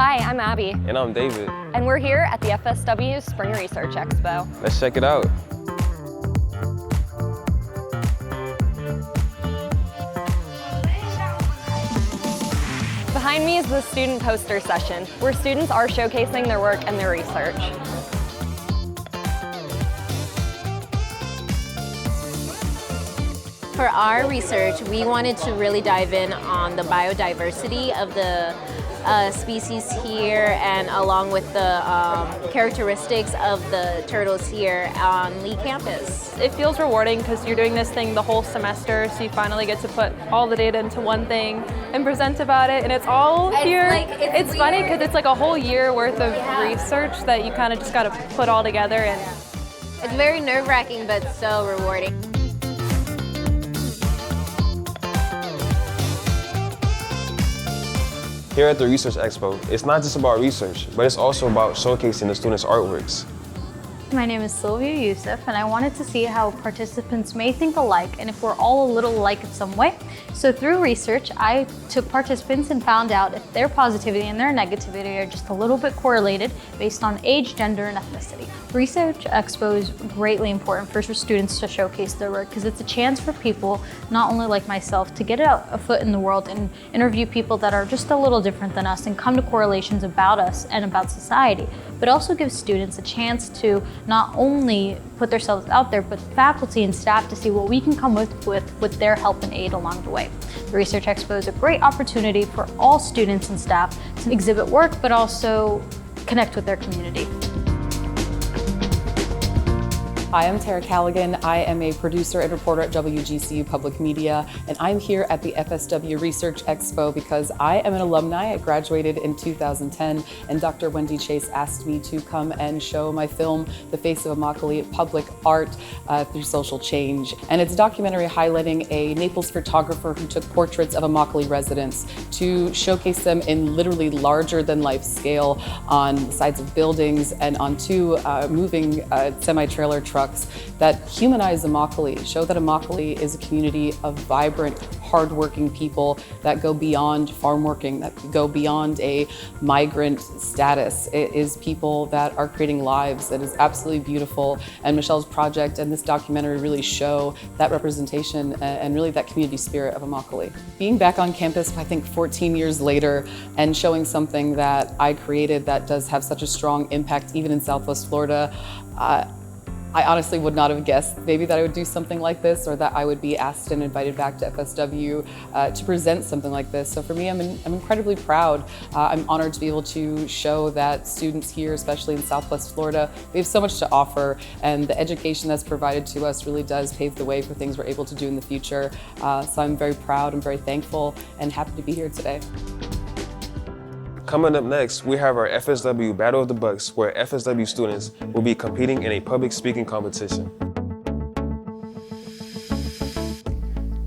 Hi, I'm Abby. And I'm David. And we're here at the FSW Spring Research Expo. Let's check it out. Behind me is the student poster session, where students are showcasing their work and their research. For our research, we wanted to really dive in on the biodiversity of the species here, and along with the characteristics of the turtles here on Lee campus. It feels rewarding because you're doing this thing the whole semester, so you finally get to put all the data into one thing and present about it, and it's all here. It's funny because it's like a whole year worth of research that you kind of just got to put all together. And it's very nerve-wracking, but so rewarding. Here at the Research Expo, it's not just about research, but it's also about showcasing the students' artworks. My name is Sylvia Youssef, and I wanted to see how participants may think alike and if we're all a little alike in some way. So through research, I took participants and found out if their positivity and their negativity are just a little bit correlated based on age, gender, and ethnicity. Research Expo is greatly important for students to showcase their work because it's a chance for people, not only like myself, to get a foot in the world and interview people that are just a little different than us and come to correlations about us and about society, but also gives students a chance to not only put themselves out there, but faculty and staff to see what we can come with their help and aid along the way. The Research Expo is a great opportunity for all students and staff to exhibit work, but also connect with their community. Hi, I'm Tara Callaghan. I am a producer and reporter at WGCU Public Media, and I'm here at the FSW Research Expo because I am an alumni. I graduated in 2010, and Dr. Wendy Chase asked me to come and show my film, The Face of Immokalee, public art through social change. And it's a documentary highlighting a Naples photographer who took portraits of Immokalee residents to showcase them in literally larger than life scale on the sides of buildings and on two moving semi-trailer trucks that humanize Immokalee, show that Immokalee is a community of vibrant, hardworking people that go beyond farm working, that go beyond a migrant status. It is people that are creating lives that is absolutely beautiful. And Michelle's project and this documentary really show that representation and really that community spirit of Immokalee. Being back on campus, I think 14 years later, and showing something that I created that does have such a strong impact even in Southwest Florida, I honestly would not have guessed maybe that I would do something like this, or that I would be asked and invited back to FSW to present something like this. So for me, I'm incredibly proud. I'm honored to be able to show that students here, especially in Southwest Florida, they have so much to offer, and the education that's provided to us really does pave the way for things we're able to do in the future. So I'm very proud, I'm very thankful, and happy to be here today. Coming up next, we have our FSW Battle of the Bucks, where FSW students will be competing in a public speaking competition.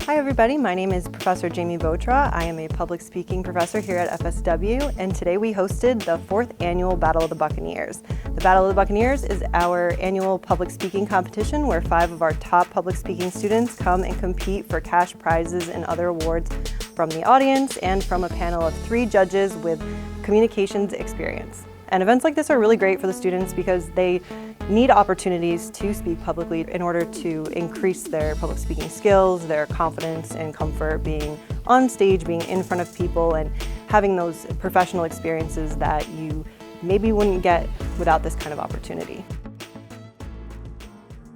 Hi everybody, my name is Professor Jamie Botra. I am a public speaking professor here at FSW, and today we hosted the 4th annual Battle of the Buccaneers. The Battle of the Buccaneers is our annual public speaking competition where 5 of our top public speaking students come and compete for cash prizes and other awards from the audience and from a panel of 3 judges with communications experience. And events like this are really great for the students because they need opportunities to speak publicly in order to increase their public speaking skills, their confidence and comfort being on stage, being in front of people, and having those professional experiences that you maybe wouldn't get without this kind of opportunity.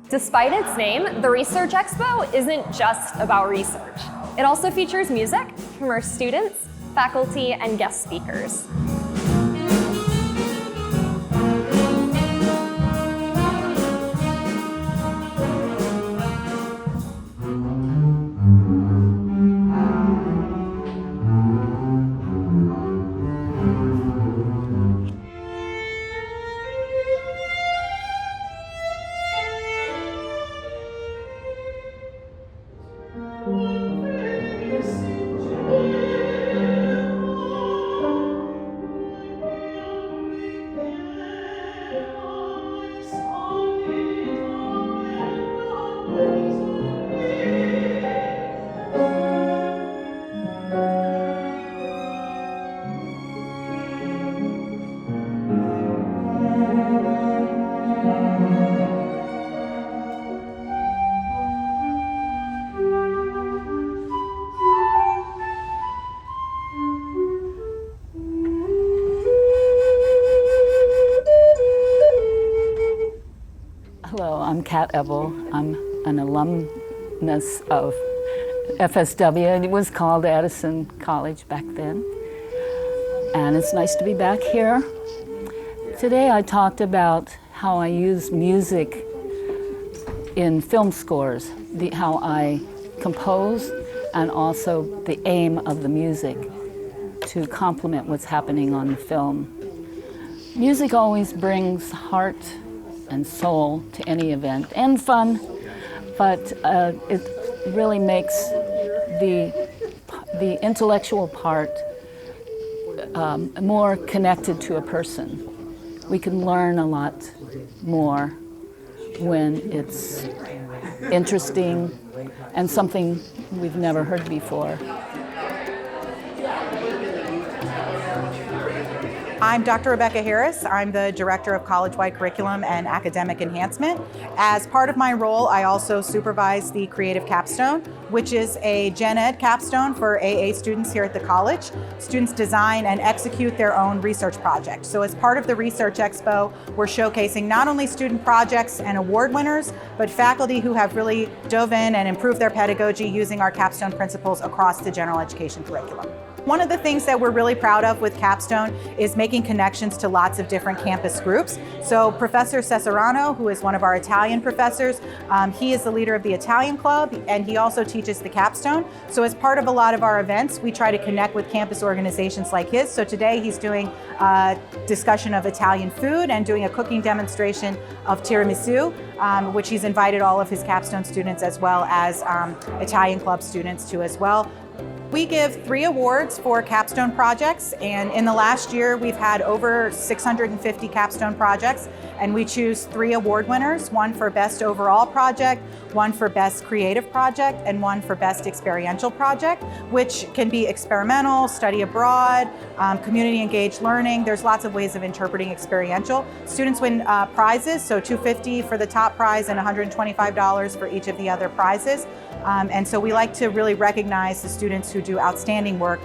Despite its name, the Research Expo isn't just about research. It also features music from our students, faculty, and guest speakers. I'm Kat Ebel. I'm an alumnus of FSW. It was called Addison College back then. And it's nice to be back here. Today I talked about how I use music in film scores, how I compose, and also the aim of the music to complement what's happening on the film. Music always brings heart and soul to any event, and fun, but it really makes the intellectual part more connected to a person. We can learn a lot more when it's interesting and something we've never heard before. I'm Dr. Rebecca Harris. I'm the Director of College-Wide Curriculum and Academic Enhancement. As part of my role, I also supervise the Creative Capstone, which is a Gen Ed capstone for AA students here at the college. Students design and execute their own research project. So as part of the Research Expo, we're showcasing not only student projects and award winners, but faculty who have really dove in and improved their pedagogy using our capstone principles across the general education curriculum. One of the things that we're really proud of with Capstone is making connections to lots of different campus groups. So Professor Cesarano, who is one of our Italian professors, he is the leader of the Italian Club, and he also teaches the Capstone. So as part of a lot of our events, we try to connect with campus organizations like his. So today he's doing a discussion of Italian food and doing a cooking demonstration of tiramisu, which he's invited all of his Capstone students as well as Italian Club students to as well. We give 3 awards for capstone projects, and in the last year we've had over 650 capstone projects, and we choose 3 award winners, one for best overall project, one for best creative project, and one for best experiential project, which can be experimental, study abroad, community engaged learning. There's lots of ways of interpreting experiential. Students win prizes, so $250 for the top prize and $125 for each of the other prizes. And so we like to really recognize the students who do outstanding work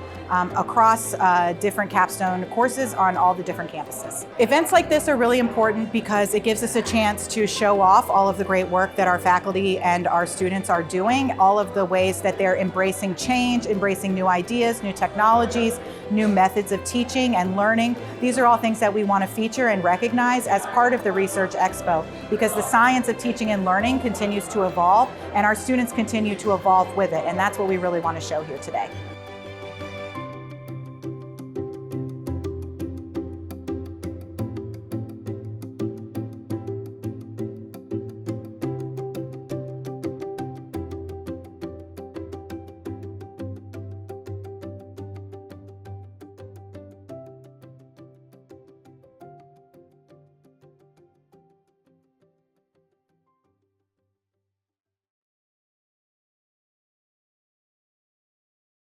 across different capstone courses on all the different campuses. Events like this are really important because it gives us a chance to show off all of the great work that our faculty and our students are doing, all of the ways that they're embracing change, embracing new ideas, new technologies, new methods of teaching and learning. These are all things that we want to feature and recognize as part of the Research Expo, because the science of teaching and learning continues to evolve and our students continue to evolve with it, and that's what we really want to show here today.